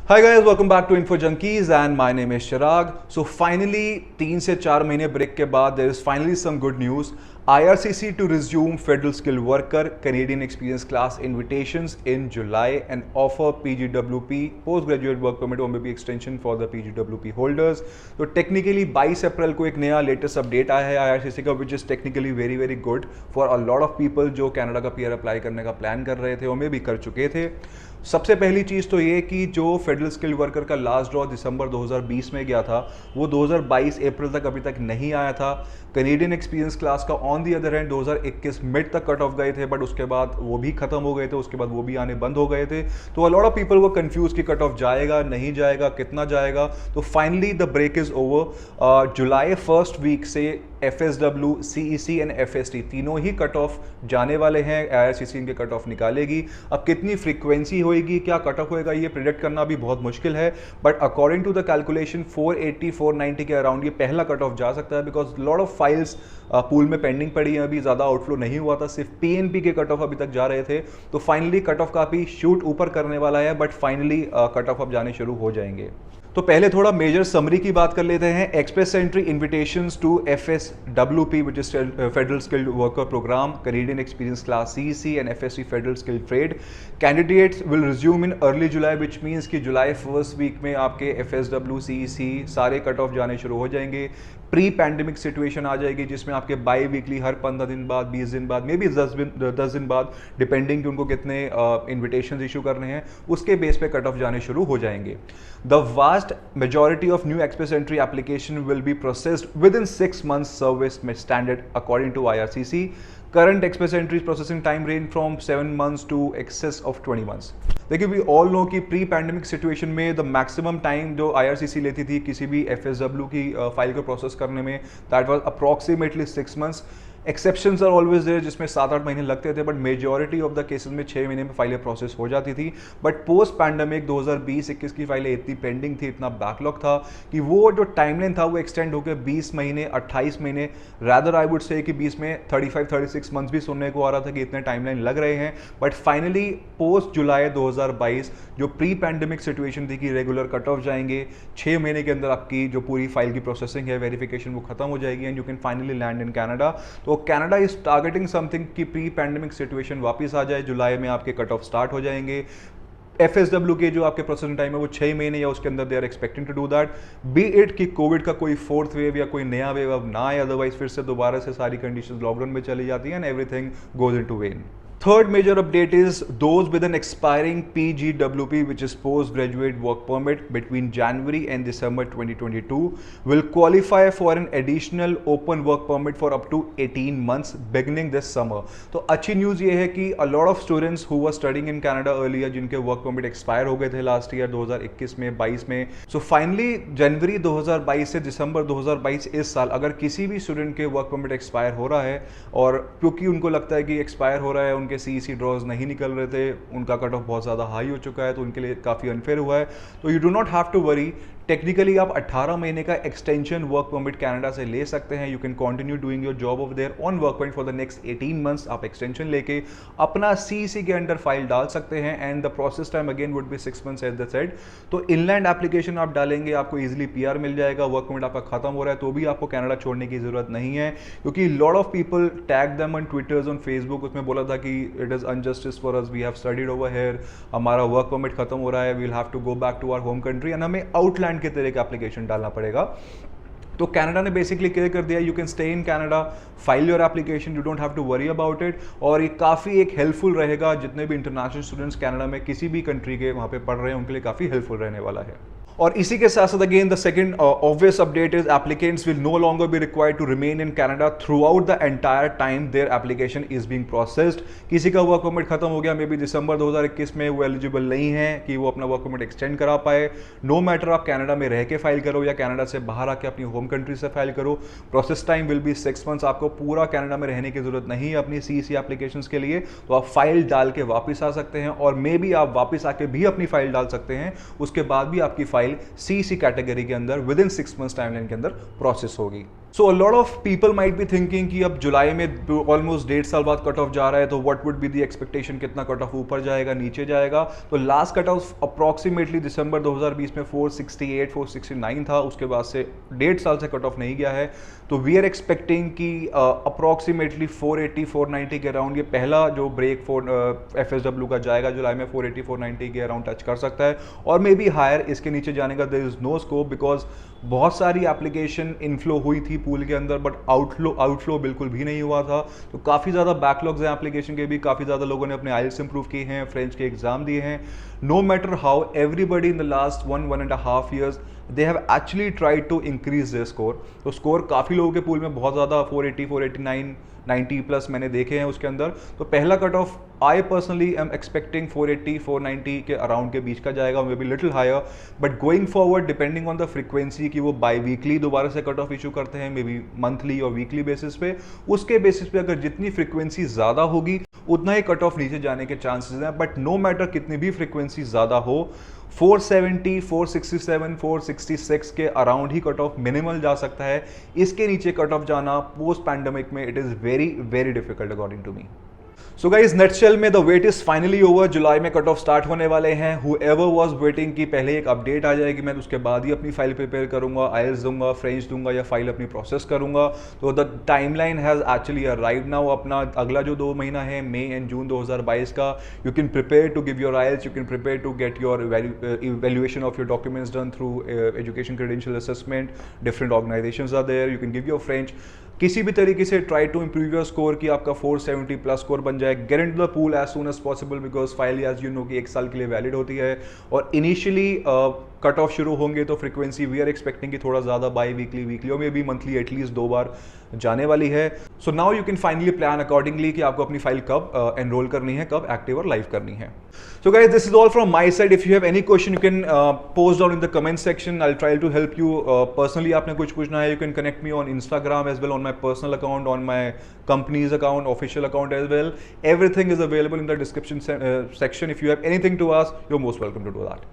Hi guys, welcome back to Info Junkies and my name is Chirag. So finally 3 से 4 महीने break के बाद there is finally some good news. IRCC to resume Federal Skilled Worker Canadian Experience Class invitations in July and offer PGWP Postgraduate Work Permit OMBP extension for the PGWP holders. तो technically 22 अप्रैल को एक नया latest update आया है IRCC का, which is technically very good for a lot of people जो Canada का PR apply करने का प्लान कर रहे थे और मे भी कर चुके थे। सबसे पहली चीज़ तो ये कि जो फेडरल स्किल्ड वर्कर का लास्ट ड्रॉ दिसंबर 2020 में गया था वो 2022 अप्रैल तक अभी तक नहीं आया था। कैनेडियन एक्सपीरियंस क्लास का on the other hand 2021 mid तक कट ऑफ गए थे, बट उसके बाद वो भी खत्म हो गए थे, उसके बाद वो भी आने बंद हो गए थे। तो अ लॉट ऑफ पीपल वो कंफ्यूज कि कट ऑफ जाएगा नहीं जाएगा, कितना जाएगा। तो finally the break is over. जुलाई फर्स्ट वीक से FSW, CEC एंड FST तीनों ही कट ऑफ जाने वाले हैं। IRCC इनके कट ऑफ निकालेगी। अब कितनी फ्रीक्वेंसी होएगी, क्या कट ऑफ होएगा, ये प्रिडिक्ट करना भी बहुत मुश्किल है, but according to the calculation 480 490 के अराउंड ये पहला कट ऑफ जा सकता है, because lot of files pool में पेंडिंग पड़ी है, अभी ज़्यादा आउटफ्लो नहीं हुआ था, सिर्फ PNP के कट ऑफ अभी तक जा रहे थे। तो फाइनली कट ऑफ काफ़ी शूट ऊपर करने वाला है, बट फाइनली कट ऑफ अब जाने शुरू हो जाएंगे। तो पहले थोड़ा मेजर समरी की बात कर लेते हैं। Express entry invitations to FSWP which is federal skilled worker program, Canadian experience class CEC and FST federal skilled trade candidates will resume in early July, which means कि जुलाई फर्स्ट वीक में आपके FSW CEC सारे cut off जाने शुरू हो जाएंगे। Pre pandemic situation आ जाएगी जिसमें आपके बाई वीकली हर 15 दिन बाद, 20 दिन बाद, मे बी 10 दिन बाद, डिपेंडिंग कि उनको कितने इन्विटेशन इशू करने हैं, उसके बेस पे कट ऑफ जाने शुरू हो जाएंगे। The vast majority of new express entry application will be processed within 6 months service standard according to IRCC. Current express entries processing time range from 7 months to excess of 20 months. देखिए we all know कि pre pandemic situation में the maximum time जो IRCC लेती थी किसी भी FSW की file को प्रोसेस करने में, that was approximately 6 months. Exceptions are always there जिसमें 7-8 महीने लगते थे, but majority of the cases में 6 महीने में फाइलें प्रोसेस हो जाती थी। बट पोस्ट पैंडेमिक 2020-21 की फाइलें इतनी पेंडिंग थी, इतना बैकलॉग था कि वो जो टाइमलाइन था वो एक्सटेंड होकर 20 महीने, 28 महीने, रैदर आई वुड से कि 20 में 35-36 मंथ्स भी सुनने को आ रहा था कि इतने टाइमलाइन लग रहे हैं। बट फाइनली पोस्ट जुलाई 2022 जो प्री पैंडेमिक सिचुएशन थी कि रेगुलर कट ऑफ जाएंगे, 6 महीने के अंदर आपकी जो पूरी फाइल की प्रोसेसिंग है, वेरिफिकेशन, वो खत्म हो जाएगी and you can finally land in Canada. तो कनाडा इज टारगेटिंग समथिंग कि प्री पैंडेमिक सिचुएशन वापस आ जाए, जुलाई में आपके कट ऑफ स्टार्ट हो जाएंगे। FSW के जो आपके प्रोसेसिंग टाइम है वो 6 महीने या उसके अंदर they are expecting to do that. Be it कि कोविड का कोई फोर्थ वेव या कोई नया वेव अब ना आए, अदरवाइज फिर से दोबारा से सारी कंडीशंस लॉकडाउन में चली जाती हैं and everything goes into when. Third major update is those with an expiring PGWP, which is postgraduate work permit between January and December 2022, will qualify for an additional open work permit for up to 18 months beginning this summer. तो अच्छी news ये है कि a lot of students who were studying in Canada earlier, जिनके work permit expire हो गए थे last year 2021 में, 22 में, so finally जनवरी 2022 से दिसंबर 2022 इस साल अगर किसी भी स्टूडेंट के वर्क परमिट एक्सपायर हो रहा है और क्योंकि उनको लगता है कि एक्सपायर हो रहा है, उनके CEC ड्रॉज नहीं निकल रहे थे, उनका कट ऑफ बहुत ज़्यादा हाई हो चुका है, तो उनके लिए काफ़ी अनफेयर हुआ है। तो you do not have to worry, technically आप 18 महीने का एक्सटेंशन वर्क परमिट कनाडा से ले सकते हैं। You can continue doing your job over there on work permit for the next 18 months. आप एक्सटेंशन लेके अपना CEC के अंडर फाइल डाल सकते हैं and the process time again would be 6 months at the side. तो इनलैंड एप्लीकेशन आप डालेंगे, आपको इजीली PR मिल जाएगा। वर्क परमिट आपका खत्म हो रहा है तो भी आपको कनाडा छोड़ने की जरूरत नहीं है, क्योंकि lot of people tag them on Twitters, on Facebook, उसमें बोला था कि it is injustice for us, we have studied over here, हमारा वर्क परमिट खत्म हो रहा है, we will have to go back to our home country and हमें आउटलैंड के तरह का एप्लीकेशन डालना पड़ेगा। तो कनाडा ने बेसिकली क्लियर कर दिया, you can stay in Canada, file your application, you don't have to worry about it. और ये काफ़ी एक हेल्पफुल रहेगा जितने भी इंटरनेशनल स्टूडेंट्स कनाडा में किसी भी कंट्री के वहाँ पे पढ़ रहे हैं, उनके लिए काफ़ी हेल्पफुल रहने वाला है। और इसी के साथ साथ again the second obvious update is applicants will no longer be required to remain in Canada throughout the entire time their application is being processed. किसी का वर्क परमिट खत्म हो गया, मे बी दिसंबर 2021 में, वो एलिजिबल नहीं है कि वो अपना वर्क परमिट एक्सटेंड करा पाए, नो मैटर आप कनाडा में रह के फाइल करो या कनाडा से बाहर आके अपनी होम कंट्री से फाइल करो, process time will be 6 months. आपको पूरा कनाडा में रहने की जरूरत नहीं है अपनी CEC एप्लीकेशन के लिए, तो आप फाइल डाल के वापस आ सकते हैं और मे बी आप वापस आके भी अपनी फाइल डाल सकते हैं, उसके बाद भी आपकी फाइल CEC कैटेगरी के अंदर विद इन 6 मंथ्स टाइमलाइन के अंदर प्रोसेस होगी। So a lot of people might be thinking कि अब जुलाई में ऑलमोस्ट 1.5 साल बाद कट ऑफ जा रहा है, तो what would be the expectation, कितना कट ऑफ ऊपर जाएगा नीचे जाएगा। तो लास्ट कट ऑफ अप्रॉक्सीमेटली दिसंबर 2020 में 468 469 था, उसके बाद से 1.5 साल से कट ऑफ नहीं गया है। तो वी आर एक्सपेक्टिंग कि अप्रॉक्सीमेटली 480 490 के अराउंड ये पहला जो ब्रेक FSW का जाएगा जुलाई में, 480 490 के अराउंड टच कर सकता है, और मे बी हायर। इसके नीचे जाने का there is no scope, because बहुत सारी एप्लीकेशन इनफ्लो हुई थी पूल के अंदर, बट आउटफ्लो बिल्कुल भी नहीं हुआ था। तो काफ़ी ज़्यादा बैकलॉग्स हैं एप्लीकेशन के भी, काफ़ी ज़्यादा लोगों ने अपने आइल्स इंप्रूव किए हैं, फ्रेंच के एग्जाम दिए हैं। No matter how, everybody in the last 1.5 years they have actually tried to increase their score. तो स्कोर काफ़ी लोगों के पूल में बहुत ज़्यादा 480 489 90 प्लस मैंने देखे हैं उसके अंदर। तो पहला cut off I personally am expecting 480 490 के अराउंड के बीच का जाएगा, may be little higher. But going forward depending on the frequency कि वो बाई वीकली दोबारा से कट ऑफ इशू करते हैं, मे बी मंथली और वीकली बेसिस पे, उसके बेसिस पे अगर जितनी फ्रीक्वेंसी ज़्यादा होगी उतना ही कट ऑफ नीचे जाने के चांसेस हैं। बट नो मैटर कितनी भी फ्रीक्वेंसी ज़्यादा हो, 470 467 466 के अराउंड ही कट ऑफ मिनिमल जा सकता है। इसके नीचे कट ऑफ जाना पोस्ट पैंडेमिक में it is very very difficult according to me. So guys nutshell में the wait is finally over. जुलाई में कट ऑफ स्टार्ट होने वाले हैं। हूएवर वाज वेटिंग कि पहले एक अपडेट आ जाएगी, मैं उसके बाद ही अपनी फाइल प्रिपेयर करूंगा, आइल्स दूंगा, फ्रेंच दूंगा या फाइल अपनी प्रोसेस करूंगा। तो the timeline has actually arrived now. अपना अगला जो 2 महीना है, मई एंड जून 2022 का, you can prepare to give your IELTS, you can prepare to get your evaluation of your documents done through education credential assessment, different organisations are there, you can give your French. किसी भी तरीके से try to improve your score कि आपका 470 plus score बन जाए। Get into the pool as soon as possible, because file as you know कि 1 साल के लिए वैलिड होती है। और इनिशियली कट ऑफ शुरू होंगे तो फ्रीक्वेंसी वी आर एक्सपेक्टिंग कि थोड़ा ज़्यादा बाई वीकली और मे बी मंथली एटलीस्ट 2 बार जाने वाली है। So now you can finally plan accordingly कि आपको अपनी फाइल कब एनरोल करनी है, कब एक्टिव और लाइव करनी है। So guys this is all from my side. If you have any question you can post down in the comment section, I will try to help you. Personally आपने कुछ पूछना है, you can connect me on Instagram as well, on my personal account, on my company's account, official account as well. Everything is available in the description section. If you have anything to ask, you're most welcome to do that.